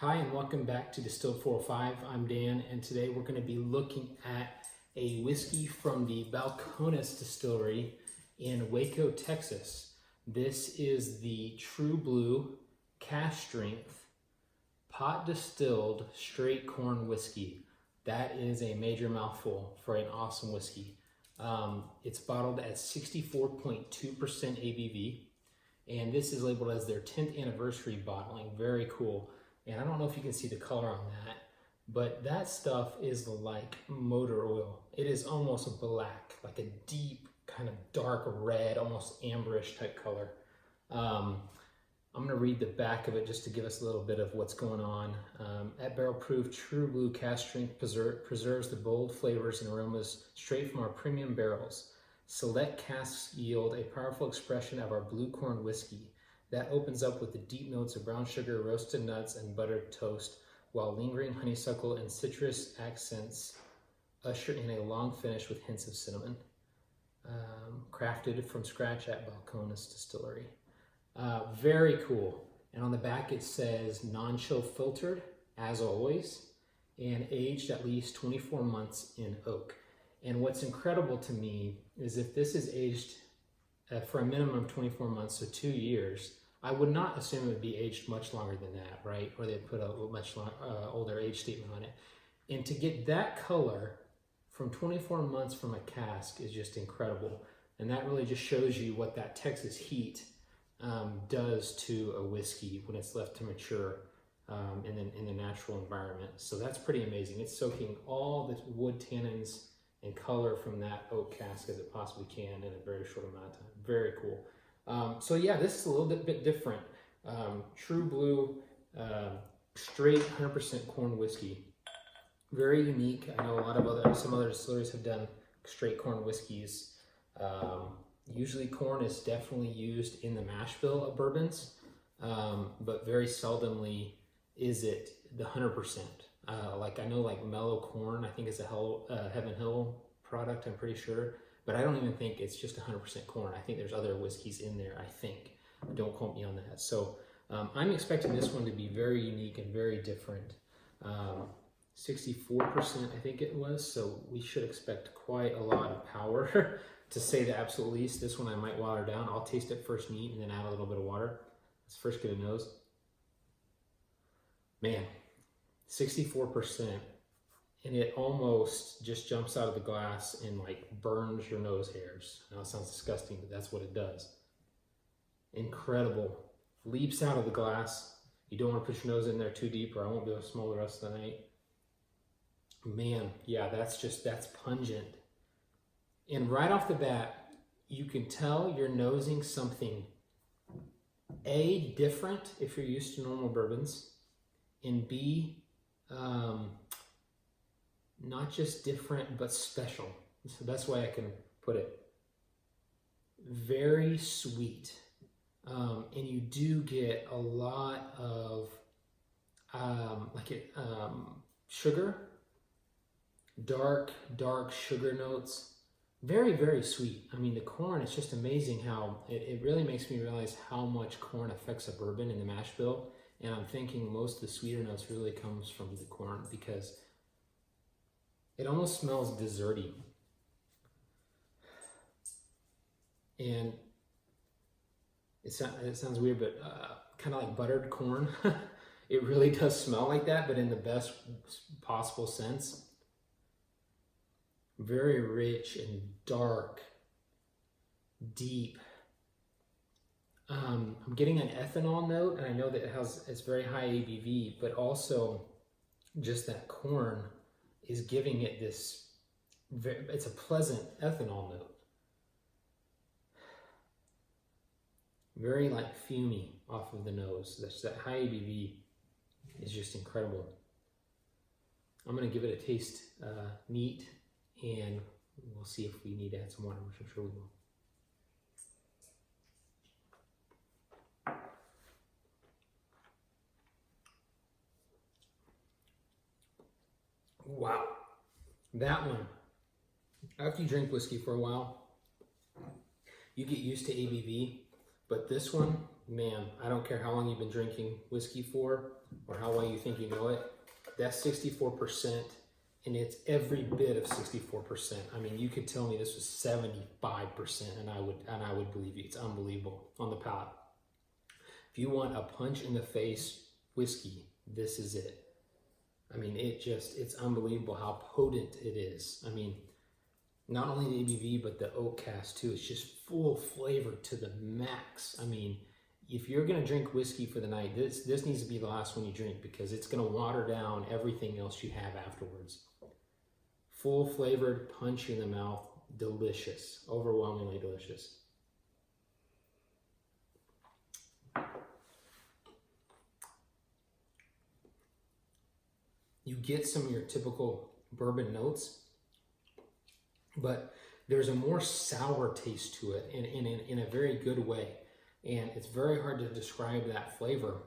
Hi and welcome back to Distilled 405. I'm Dan and today we're going to be looking at a whiskey from the Balcones distillery in Waco, Texas. This is the True Blue Cask Strength pot distilled straight corn whiskey. That is a major mouthful for an awesome whiskey. It's bottled at 64.2% ABV and this is labeled as their 10th anniversary bottling. Very cool. And I don't know if you can see the color on that, but that stuff is like motor oil. It is almost black, like a deep kind of dark red, almost amberish type color. I'm gonna read the back of it just to give us a little bit of what's going on. At barrel proof, True Blue Cask Strength preserves the bold flavors and aromas straight from our premium barrels. Select casks yield a powerful expression of our blue corn whiskey that opens up with the deep notes of brown sugar, roasted nuts, and buttered toast, while lingering honeysuckle and citrus accents usher in a long finish with hints of cinnamon. Crafted from scratch at Balcones Distillery. Very cool. And on the back it says non-chill filtered, as always, and aged at least 24 months in oak. And what's incredible to me is if this is aged for a minimum of 24 months, so 2 years, I would not assume it would be aged much longer than that, right? Or they'd put a much older age statement on it. And to get that color from 24 months from a cask is just incredible. And that really just shows you what that Texas heat does to a whiskey when it's left to mature in the natural environment. So that's pretty amazing. It's soaking all the wood tannins and color from that oak cask as it possibly can in a very short amount of time. Very cool. So yeah, this is a little bit different. True Blue, straight 100% corn whiskey. Very unique. I know some other distilleries have done straight corn whiskeys. Usually corn is definitely used in the mash bill of bourbons, but very seldomly is it the 100%. Like I know like Mellow Corn, I think is a Heaven Hill product, I'm pretty sure. But I don't even think it's just 100% corn. I think there's other whiskeys in there, I think. Don't quote me on that. So I'm expecting this one to be very unique and very different. 64% I think it was, so we should expect quite a lot of power to say the absolute least. This one I might water down. I'll taste it first neat and then add a little bit of water. Let's first get a nose. Man, 64%. And it almost just jumps out of the glass and like burns your nose hairs. Now it sounds disgusting, but that's what it does. Incredible. Leaps out of the glass. You don't want to put your nose in there too deep or I won't be able to smell the rest of the night. Man, yeah, that's pungent. And right off the bat, you can tell you're nosing something A, different if you're used to normal bourbons, and B, not just different, but special. So that's why I can put it. Very sweet. And you do get a lot of sugar, dark sugar notes. Very, very sweet. I mean, the corn, it's just amazing how it really makes me realize how much corn affects a bourbon in the mash bill. And I'm thinking most of the sweeter notes really comes from the corn because it almost smells desserty. And it sounds weird, but kind of like buttered corn. It really does smell like that, but in the best possible sense. Very rich and dark, deep. I'm getting an ethanol note, and I know that it's very high ABV, but also just that corn is giving it this, it's a pleasant ethanol note. Very like fumey off of the nose. That high ABV is just incredible. I'm gonna give it a taste neat, and we'll see if we need to add some water, which I'm sure we will. Wow, that one, after you drink whiskey for a while, you get used to ABV, but this one, man, I don't care how long you've been drinking whiskey for or how well you think you know it, that's 64%, and it's every bit of 64%. I mean, you could tell me this was 75%, and I would believe you. It's unbelievable on the palate. If you want a punch in the face whiskey, this is it. I mean, it's unbelievable how potent it is. I mean, not only the ABV, but the oak cast too. It's just full flavor to the max. I mean, if you're gonna drink whiskey for the night, this needs to be the last one you drink, because it's gonna water down everything else you have afterwards. Full flavored, punch in the mouth, delicious, overwhelmingly delicious. You get some of your typical bourbon notes, but there's a more sour taste to it in a very good way. And it's very hard to describe that flavor.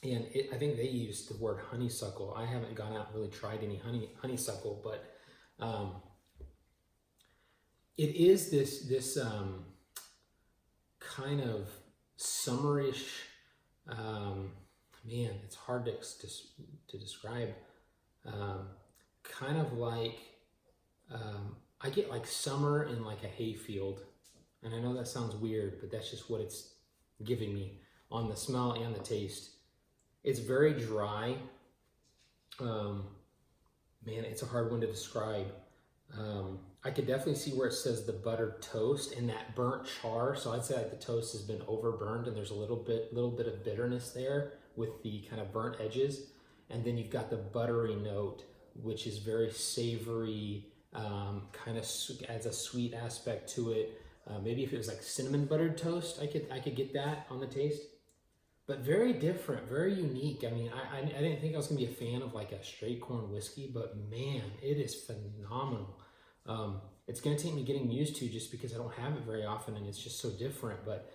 And I think they used the word honeysuckle. I haven't gone out and really tried any honeysuckle, but it is this kind of summerish, man, it's hard to describe. Kind of like, I get like summer in like a hayfield. And I know that sounds weird, but that's just what it's giving me on the smell and the taste. It's very dry. Man, it's a hard one to describe. I could definitely see where it says the buttered toast and that burnt char. So I'd say like the toast has been overburned, and there's a little bit of bitterness there with the kind of burnt edges. And then you've got the buttery note, which is very savory, kind of adds a sweet aspect to it. Maybe if it was like cinnamon buttered toast, I could get that on the taste. But very different, very unique. I mean, I didn't think I was gonna be a fan of like a straight corn whiskey, but man, it is phenomenal. It's gonna take me getting used to, just because I don't have it very often and it's just so different, but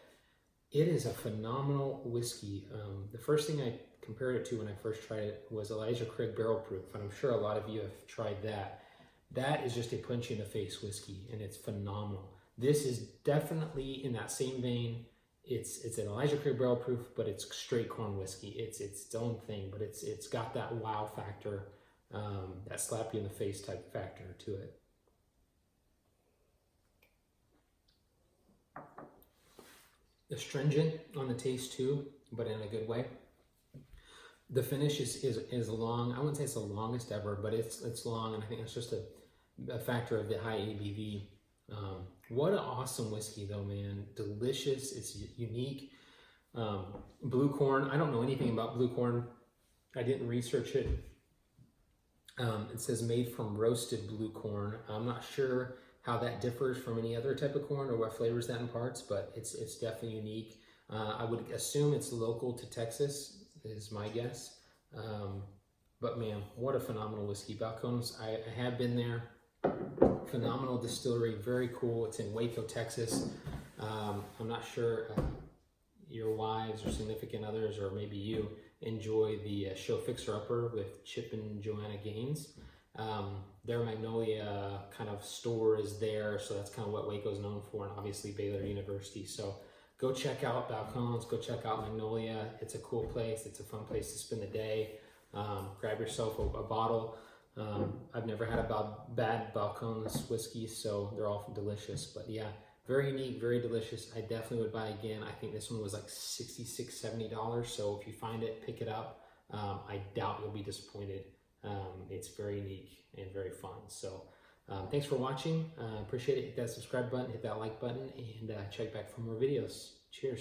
it is a phenomenal whiskey. The first thing I compared it to when I first tried it was Elijah Craig Barrel Proof, and I'm sure a lot of you have tried that. That is just a punch in the face whiskey, and it's phenomenal. This is definitely in that same vein. It's an Elijah Craig Barrel Proof, but it's straight corn whiskey. It's its own thing, but it's got that wow factor, that slap you in the face type factor to it. Astringent on the taste too, but in a good way. The finish is long. I wouldn't say it's the longest ever, but it's long, and I think it's just a factor of the high ABV. What an awesome whiskey though, man. Delicious. It's unique. Blue corn. I don't know anything about blue corn. I didn't research it. It says made from roasted blue corn. I'm not sure how that differs from any other type of corn or what flavors that imparts, but it's definitely unique. I would assume it's local to Texas is my guess. But man, what a phenomenal whiskey. Balcones, I have been there. Phenomenal distillery, very cool. It's in Waco, Texas. I'm not sure your wives or significant others, or maybe you, enjoy the show Fixer Upper with Chip and Joanna Gaines. Their Magnolia kind of store is there, so that's kind of what Waco's known for, and obviously Baylor University. So go check out Balcones, go check out Magnolia. It's a cool place. It's a fun place to spend the day. Grab yourself a bottle. I've never had a bad Balcones whiskey, so they're all delicious. But yeah, very unique, very delicious. I definitely would buy again. I think this one was like $66, $70. So if you find it, pick it up. I doubt you'll be disappointed. It's very unique and very fun. So thanks for watching. Appreciate it. Hit that subscribe button, hit that like button, and check back for more videos. Cheers.